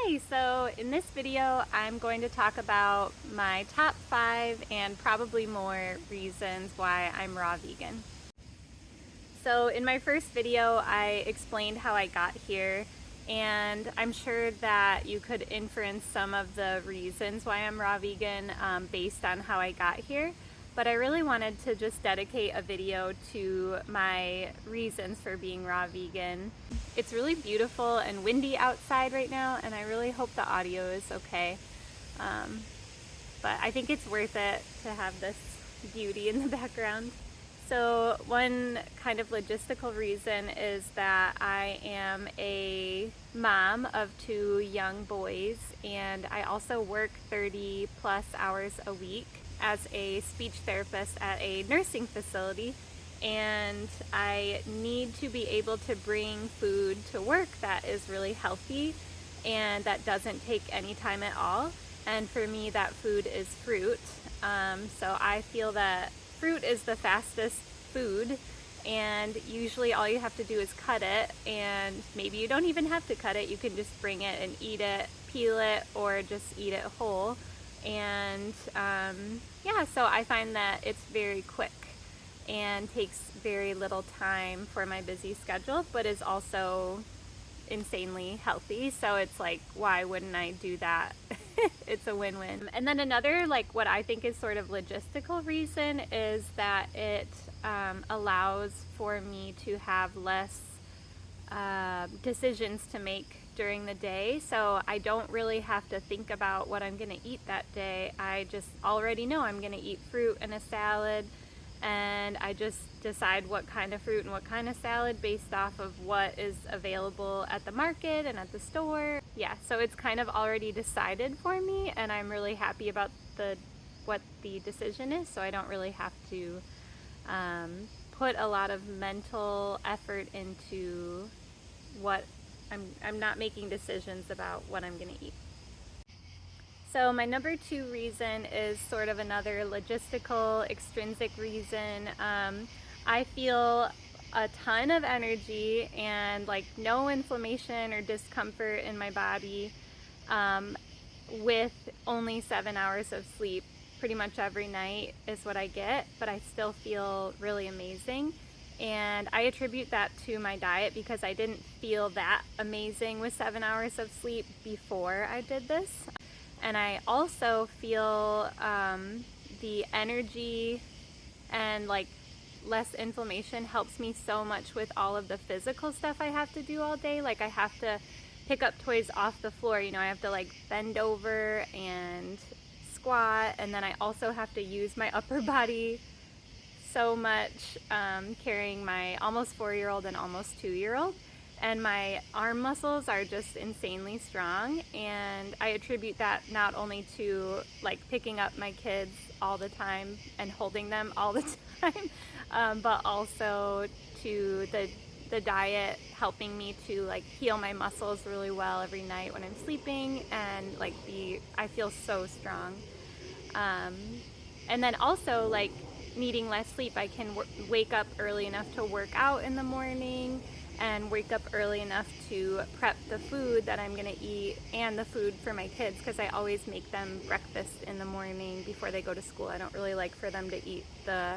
Hi, so in this video I'm going to talk about my top 5 and probably more reasons why I'm raw vegan. So in my first video I explained how I got here, and I'm sure that you could inference some of the reasons why I'm raw vegan based on how I got here. But I really wanted to just dedicate a video to my reasons for being raw vegan. It's really beautiful and windy outside right now, and I really hope the audio is okay. But I think it's worth it to have this beauty in the background. So one kind of logistical reason is that I am a mom of 2 young boys, and I also work 30 plus hours a week as a speech therapist at a nursing facility, and I need to be able to bring food to work that is really healthy and that doesn't take any time at all. And for me, that food is fruit. So I feel that fruit is the fastest food, and usually all you have to do is cut it, and maybe you don't even have to cut it. You can just bring it and eat it, peel it, or just eat it whole. And yeah, so I find that it's very quick and takes very little time for my busy schedule, but is also insanely healthy. So it's like, why wouldn't I do that? It's a win-win. And then another, like, what I think is sort of logistical reason is that it allows for me to have less decisions to make during the day. So I don't really have to think about what I'm going to eat that day. I just already know I'm going to eat fruit and a salad, and I just decide what kind of fruit and what kind of salad based off of what is available at the market and at the store. Yeah, so it's kind of already decided for me, and I'm really happy about what the decision is, so I don't really have to put a lot of mental effort into what I'm not making decisions about what I'm going to eat. So my number 2 reason is sort of another logistical, extrinsic reason. I feel a ton of energy and like no inflammation or discomfort in my body with only 7 hours of sleep. Pretty much every night is what I get, but I still feel really amazing. And I attribute that to my diet because I didn't feel that amazing with 7 hours of sleep before I did this. And I also feel the energy and like less inflammation helps me so much with all of the physical stuff I have to do all day. Like I have to pick up toys off the floor, I have to like bend over and squat, and then I also have to use my upper body so much, carrying my almost 4-year-old and almost 2-year-old. And my arm muscles are just insanely strong, and I attribute that not only to like picking up my kids all the time and holding them all the time, but also to the diet helping me to like heal my muscles really well every night when I'm sleeping, and like I feel so strong. And then also like needing less sleep, I can wake up early enough to work out in the morning, and wake up early enough to prep the food that I'm gonna eat and the food for my kids, because I always make them breakfast in the morning before they go to school. I don't really like for them to eat the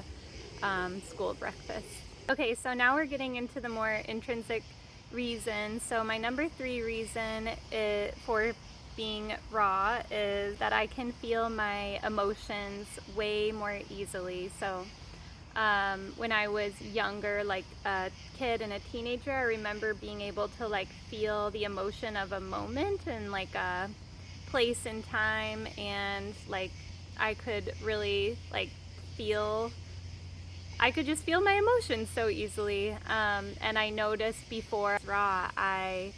school breakfast. Okay, so now we're getting into the more intrinsic reasons. So my number 3 reason for being raw is that I can feel my emotions way more easily. So when I was younger, like a kid and a teenager, I remember being able to like feel the emotion of a moment and like a place in time, and like I could really like I could just feel my emotions so easily. And I noticed before raw, I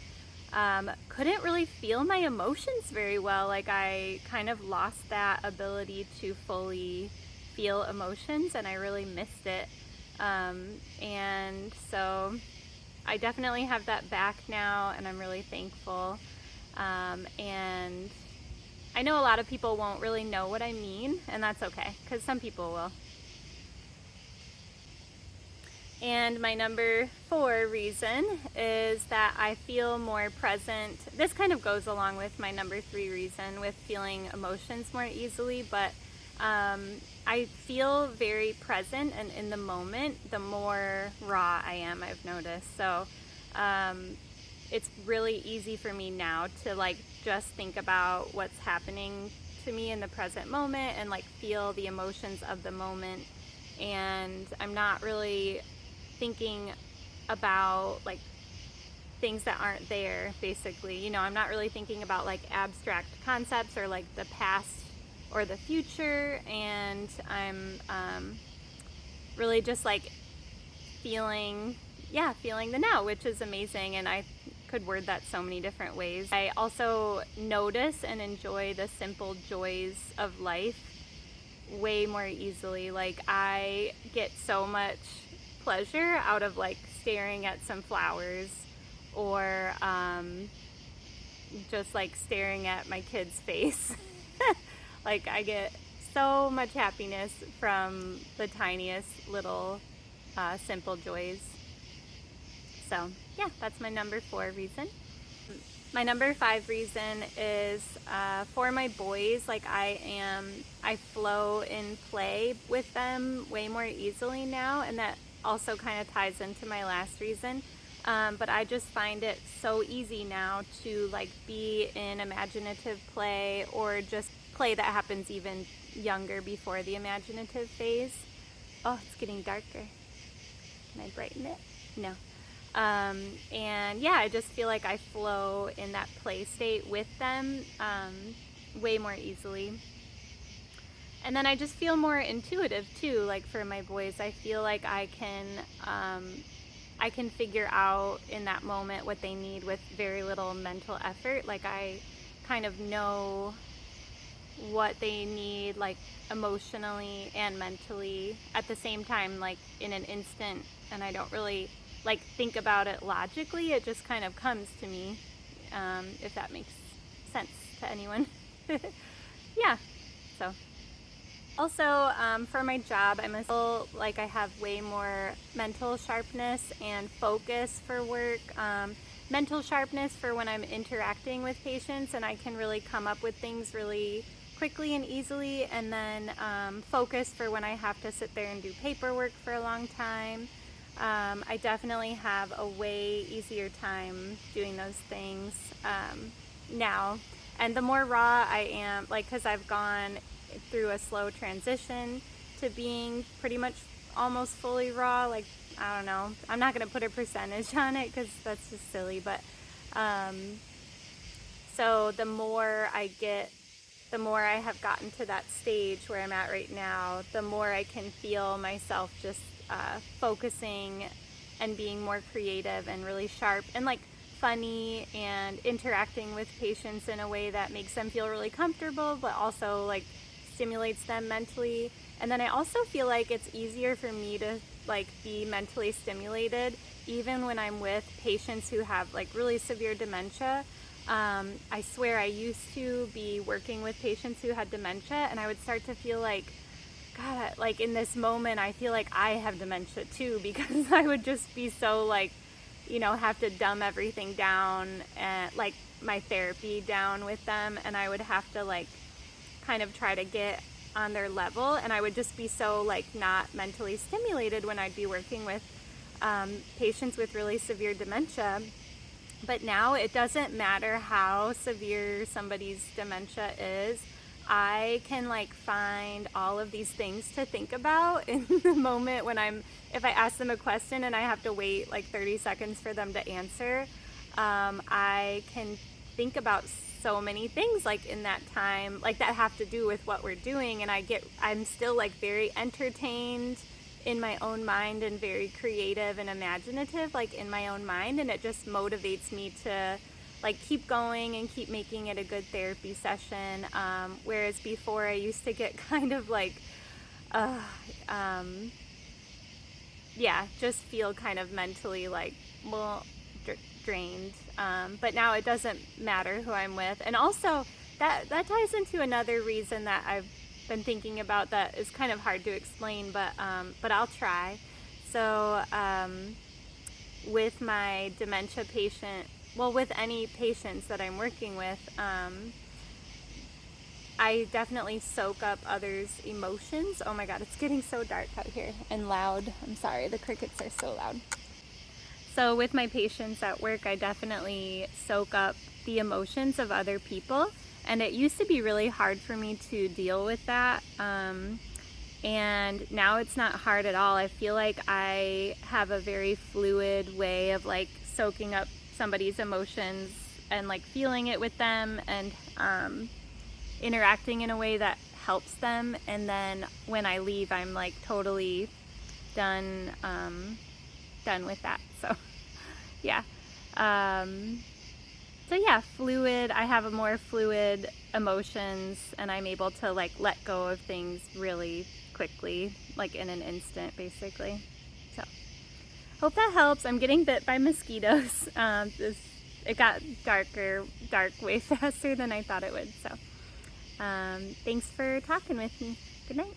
couldn't really feel my emotions very well. Like I kind of lost that ability to fully feel emotions, and I really missed it. And so I definitely have that back now, and I'm really thankful. And I know a lot of people won't really know what I mean, and that's okay, because some people will. And my number 4 reason is that I feel more present. This kind of goes along with my number 3 reason with feeling emotions more easily, but I feel very present and in the moment the more raw I am, I've noticed. So it's really easy for me now to like just think about what's happening to me in the present moment and like feel the emotions of the moment. And I'm not really thinking about like things that aren't there, basically. You know, I'm not really thinking about like abstract concepts or like the past or the future, and I'm really just like feeling the now, which is amazing. And I could word that so many different ways. I also notice and enjoy the simple joys of life way more easily. Like I get so much pleasure out of like staring at some flowers, or just like staring at my kid's face. Like I get so much happiness from the tiniest little simple joys. So yeah, that's my number 4 reason. My number 5 reason is for my boys. Like I flow in play with them way more easily now, and that also kind of ties into my last reason. But I just find it so easy now to like be in imaginative play, or just play that happens even younger before the imaginative phase. Oh, it's getting darker. Can I brighten it? No. And yeah, I just feel like I flow in that play state with them way more easily. And then I just feel more intuitive too. Like for my boys, I feel like I can figure out in that moment what they need with very little mental effort. Like I kind of know what they need, like emotionally and mentally at the same time, like in an instant. And I don't really like think about it logically. It just kind of comes to me, if that makes sense to anyone. Yeah. So also, for my job, I'm still like I have way more mental sharpness and focus for work. Mental sharpness for when I'm interacting with patients, and I can really come up with things really quickly and easily. And then focus for when I have to sit there and do paperwork for a long time. I definitely have a way easier time doing those things now. And the more raw I am, like, because I've gone through a slow transition to being pretty much almost fully raw. Like, I don't know, I'm not going to put a percentage on it because that's just silly, but so the more I have gotten to that stage where I'm at right now, the more I can feel myself just focusing and being more creative and really sharp and like funny and interacting with patients in a way that makes them feel really comfortable, but also like stimulates them mentally. And then I also feel like it's easier for me to like be mentally stimulated even when I'm with patients who have like really severe dementia. I swear I used to be working with patients who had dementia, and I would start to feel like, God, like in this moment I feel like I have dementia too, because I would just be so like, you know, have to dumb everything down and like my therapy down with them, and I would have to like kind of try to get on their level, and I would just be so like not mentally stimulated when I'd be working with patients with really severe dementia. But now it doesn't matter how severe somebody's dementia is. I can like find all of these things to think about in the moment when if I ask them a question and I have to wait like 30 seconds for them to answer, I can think about so many things like in that time, like that have to do with what we're doing, and I'm still like very entertained in my own mind and very creative and imaginative like in my own mind, and it just motivates me to like keep going and keep making it a good therapy session, whereas before I used to get kind of like just feel kind of mentally like drained, but now it doesn't matter who I'm with. And also that ties into another reason that I've been thinking about that is kind of hard to explain, but I'll try. So with my dementia patient, well, with any patients that I'm working with, I definitely soak up others' emotions. Oh my God, it's getting so dark out here and loud. I'm sorry, the crickets are so loud. So with my patients at work, I definitely soak up the emotions of other people. And it used to be really hard for me to deal with that. And now it's not hard at all. I feel like I have a very fluid way of like soaking up somebody's emotions and like feeling it with them and interacting in a way that helps them. And then when I leave, I'm like totally done with that. So yeah. So yeah, fluid. I have a more fluid emotions, and I'm able to like let go of things really quickly, like in an instant, basically. So hope that helps. I'm getting bit by mosquitoes. It got dark way faster than I thought it would. So thanks for talking with me. Good night.